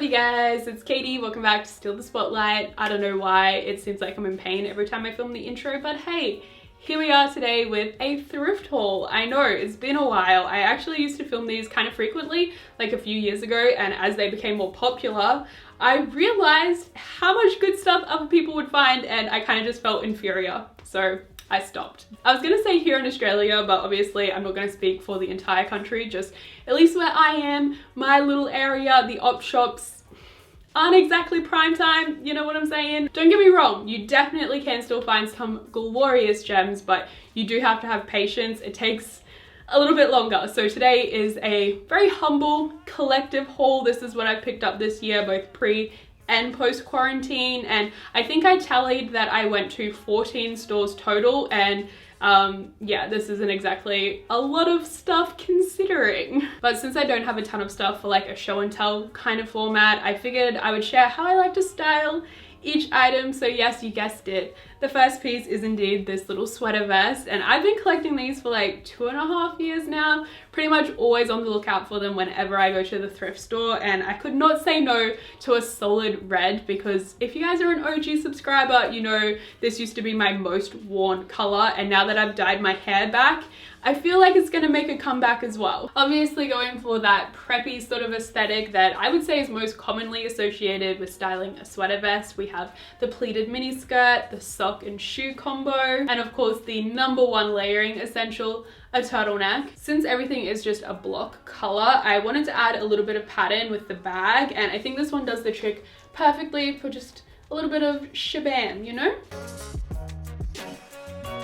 up, you guys? It's Katie. Welcome back to Still the Spotlight. I don't know why it seems like I'm in pain every time I film the intro, but hey, here we are today with a thrift haul. I know, it's been a while. I actually used to film these kind of frequently, like a few years ago, and as they became more popular, I realized how much good stuff other people would find, and I kind of just felt inferior. So I stopped. I was gonna say here in Australia, but obviously I'm not gonna speak for the entire country, just at least where I am, my little area, the op shops aren't exactly prime time, you know what I'm saying? Don't get me wrong, you definitely can still find some glorious gems, but you do have to have patience. It takes a little bit longer. So today is a very humble collective haul. This is what I've picked up this year, both pre and post quarantine, and I think I tallied that I went to 14 stores total, and yeah, this isn't exactly a lot of stuff considering. But since I don't have a ton of stuff for like a show and tell kind of format, I figured I would share how I like to style each item. So yes, you guessed it, the first piece is indeed this little sweater vest, and I've been collecting these for like 2.5 years now, pretty much always on the lookout for them whenever I go to the thrift store, and I could not say no to a solid red, because if you guys are an OG subscriber, you know this used to be my most worn color, and now that I've dyed my hair back, I feel like it's gonna make a comeback as well. Obviously going for that preppy sort of aesthetic that I would say is most commonly associated with styling a sweater vest. We have the pleated mini skirt, the sock and shoe combo, and of course the number one layering essential, a turtleneck. Since everything is just a block color, I wanted to add a little bit of pattern with the bag, and I think this one does the trick perfectly for just a little bit of shabam, you know?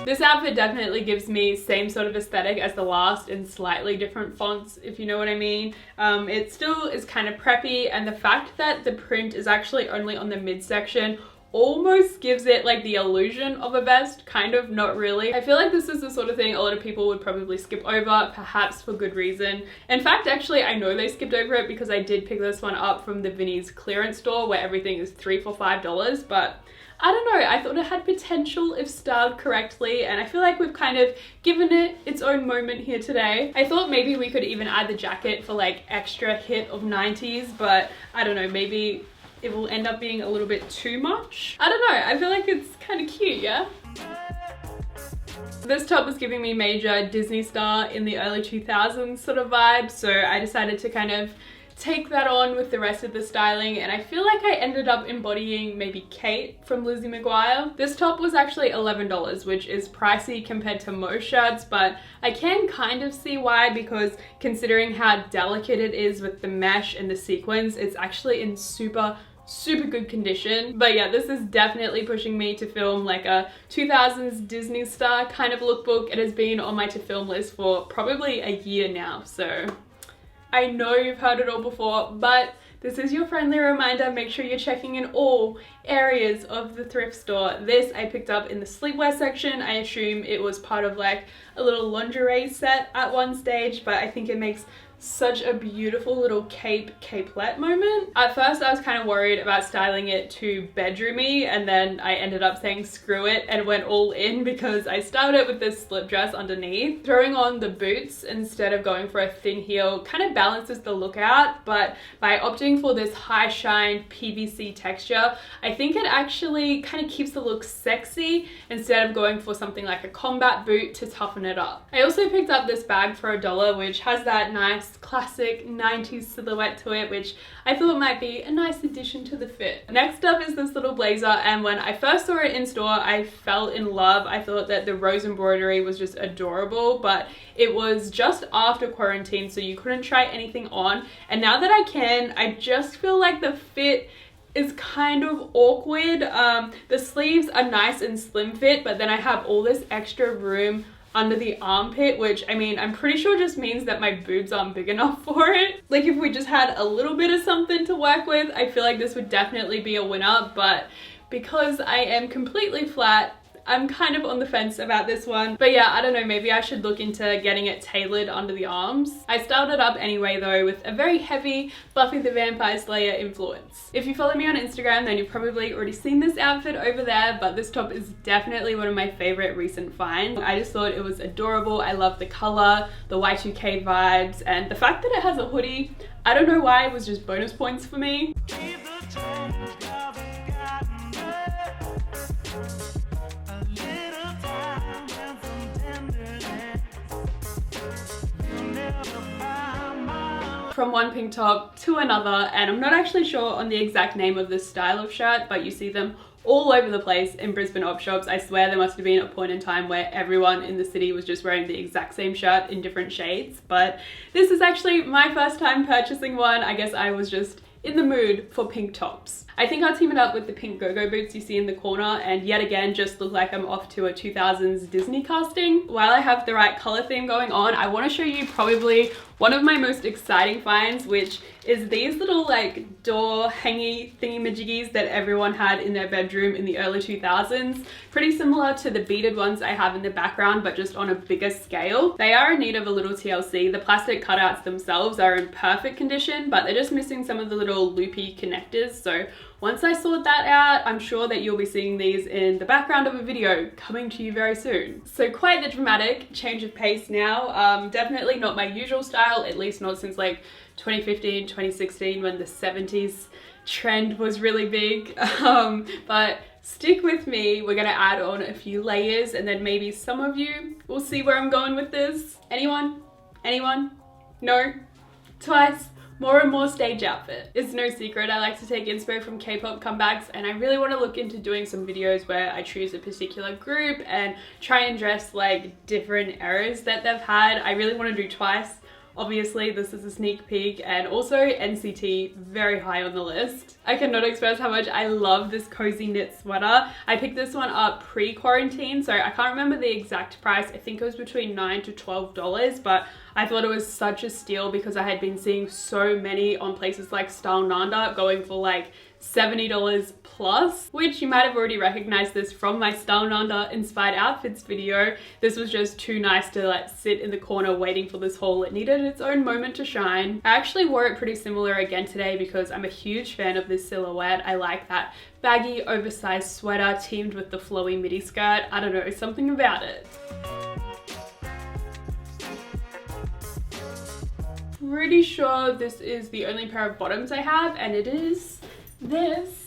This outfit definitely gives me same sort of aesthetic as the last in slightly different fonts, if you know what I mean. It still is kind of preppy, and the fact that the print is actually only on the midsection almost gives it like the illusion of a vest, kind of, not really. I feel like this is the sort of thing a lot of people would probably skip over, perhaps for good reason. In fact, actually, I know they skipped over it because I did pick this one up from the VINNIES clearance store where everything is 3 for $5, but I don't know, I thought it had potential if styled correctly, and I feel like we've kind of given it its own moment here today. I thought maybe we could even add the jacket for like extra hit of 90s, but I don't know, maybe it will end up being a little bit too much. I don't know, I feel like it's kind of cute, yeah? This top was giving me major Disney star in the early 2000s sort of vibe, so I decided to kind of take that on with the rest of the styling, and I feel like I ended up embodying maybe Kate from Lizzie McGuire. This top was actually $11, which is pricey compared to most shirts, but I can kind of see why, because considering how delicate it is with the mesh and the sequins, it's actually in super good condition. But yeah, this is definitely pushing me to film like a 2000s Disney star kind of lookbook. It has been on my to film list for probably a year now, so I know you've heard it all before, but this is your friendly reminder. Make sure you're checking in all areas of the thrift store. This I picked up in the sleepwear section. I assume it was part of like a little lingerie set at one stage, but I think it makes such a beautiful little capelet moment. At first I was kind of worried about styling it too bedroomy, and then I ended up saying screw it and went all in because I styled it with this slip dress underneath. Throwing on the boots instead of going for a thin heel kind of balances the look out, but by opting for this high shine PVC texture, I think it actually kind of keeps the look sexy instead of going for something like a combat boot to toughen it up. I also picked up this bag for $1, which has that nice classic 90s silhouette to it, which I thought might be a nice addition to the fit. Next up is this little blazer, and when I first saw it in store, I fell in love. I thought that the rose embroidery was just adorable, but it was just after quarantine, so you couldn't try anything on, and now that I can, I just feel like the fit is kind of awkward. The sleeves are nice and slim fit, but then I have all this extra room under the armpit, which I mean, I'm pretty sure just means that my boobs aren't big enough for it. Like if we just had a little bit of something to work with, I feel like this would definitely be a winner, but because I am completely flat, I'm kind of on the fence about this one. But yeah, I don't know, maybe I should look into getting it tailored under the arms. I styled it up anyway though with a very heavy Buffy the Vampire Slayer influence. If you follow me on Instagram, then you've probably already seen this outfit over there, but this top is definitely one of my favorite recent finds. I just thought it was adorable. I love the color, the Y2K vibes, and the fact that it has a hoodie, I don't know why, it was just bonus points for me. From one pink top to another, and I'm not actually sure on the exact name of this style of shirt, but you see them all over the place in Brisbane op shops. I swear there must have been a point in time where everyone in the city was just wearing the exact same shirt in different shades, but this is actually my first time purchasing one. I guess I was just in the mood for pink tops. I think I'll team it up with the pink go-go boots you see in the corner, and yet again just look like I'm off to a 2000s Disney casting. While I have the right color theme going on, I want to show you probably one of my most exciting finds, which is these little like door hangy thingy-majiggies that everyone had in their bedroom in the early 2000s. Pretty similar to the beaded ones I have in the background, but just on a bigger scale. They are in need of a little TLC. The plastic cutouts themselves are in perfect condition, but they're just missing some of the little loopy connectors. So once I sort that out, I'm sure that you'll be seeing these in the background of a video coming to you very soon. So quite the dramatic change of pace now. Definitely not my usual style, at least not since like 2015, 2016 when the 70s trend was really big. But stick with me, we're gonna add on a few layers and then maybe some of you will see where I'm going with this. Anyone? Anyone? No? Twice? More and more stage outfit. It's no secret I like to take inspo from K-pop comebacks, and I really want to look into doing some videos where I choose a particular group and try and dress like different eras that they've had. I really want to do Twice. Obviously, this is a sneak peek, and also NCT, very high on the list. I cannot express how much I love this cozy knit sweater. I picked this one up pre-quarantine, so I can't remember the exact price. I think it was between $9 to $12, but I thought it was such a steal because I had been seeing so many on places like Style Nanda going for like $70 plus, which you might have already recognized this from my Style Nanda inspired outfits video. This was just too nice to like sit in the corner waiting for this haul. It needed its own moment to shine. I actually wore it pretty similar again today because I'm a huge fan of this silhouette. I like that baggy oversized sweater teamed with the flowy midi skirt. I don't know, something about it. Pretty sure this is the only pair of bottoms I have, and it is this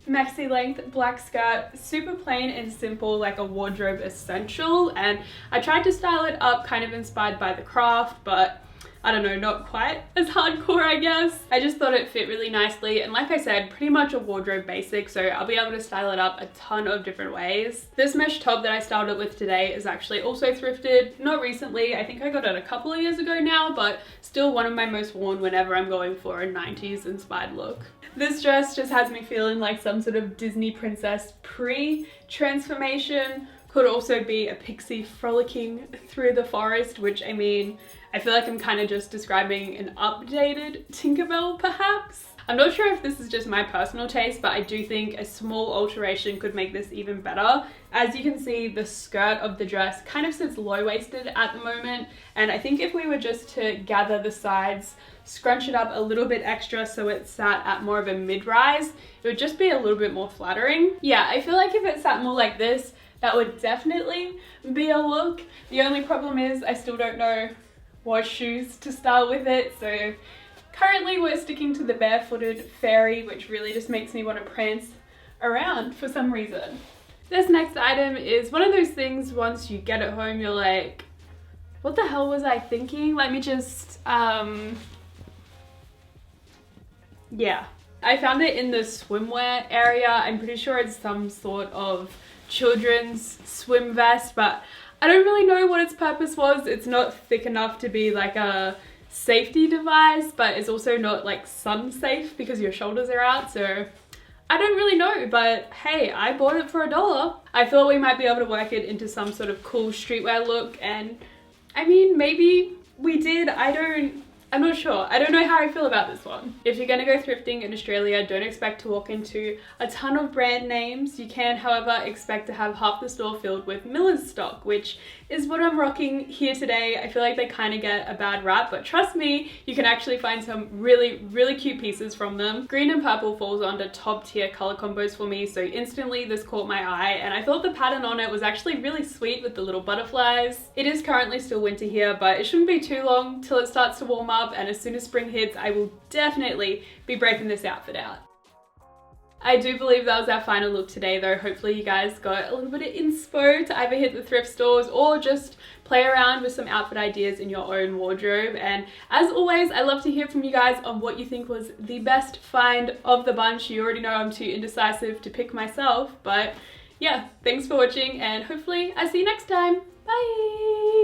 maxi length black skirt, super plain and simple, like a wardrobe essential. And I tried to style it up kind of inspired by The Craft, but I don't know, not quite as hardcore, I guess. I just thought it fit really nicely, and like I said, pretty much a wardrobe basic, so I'll be able to style it up a ton of different ways. This mesh top that I styled it with today is actually also thrifted, not recently. I think I got it a couple of years ago now, but still one of my most worn whenever I'm going for a 90s inspired look. This dress just has me feeling like some sort of Disney princess pre-transformation. Could also be a pixie frolicking through the forest, which, I mean, I feel like I'm kind of just describing an updated Tinkerbell perhaps. I'm not sure if this is just my personal taste, but I do think a small alteration could make this even better. As you can see, the skirt of the dress kind of sits low-waisted at the moment, and I think if we were just to gather the sides, scrunch it up a little bit extra so it sat at more of a mid-rise, it would just be a little bit more flattering. Yeah, I feel like if it sat more like this, that would definitely be a look. The only problem is I still don't know what shoes to style with it, so currently we're sticking to the barefooted fairy, which really just makes me want to prance around for some reason. This next item is one of those things once you get it home you're like, what the hell was I thinking? Let me just, yeah. I found it in the swimwear area. I'm pretty sure it's some sort of children's swim vest, but I don't really know what its purpose was. It's not thick enough to be like a safety device, but it's also not like sun safe because your shoulders are out, so I don't really know, but hey, I bought it for $1. I thought we might be able to work it into some sort of cool streetwear look, and I mean, maybe we did. I don't I'm not sure. I don't know how I feel about this one. If you're gonna go thrifting in Australia, don't expect to walk into a ton of brand names. You can, however, expect to have half the store filled with Miller's stock, which is what I'm rocking here today. I feel like they kind of get a bad rap, but trust me, you can actually find some really, really cute pieces from them. Green and purple falls under top tier color combos for me, so instantly this caught my eye, and I thought the pattern on it was actually really sweet with the little butterflies. It is currently still winter here, but it shouldn't be too long till it starts to warm up, and as soon as spring hits, I will definitely be breaking this outfit out. I do believe that was our final look today though. Hopefully you guys got a little bit of inspo to either hit the thrift stores or just play around with some outfit ideas in your own wardrobe. And as always, I love to hear from you guys on what you think was the best find of the bunch. You already know I'm too indecisive to pick myself, but yeah, thanks for watching and hopefully I see you next time. Bye!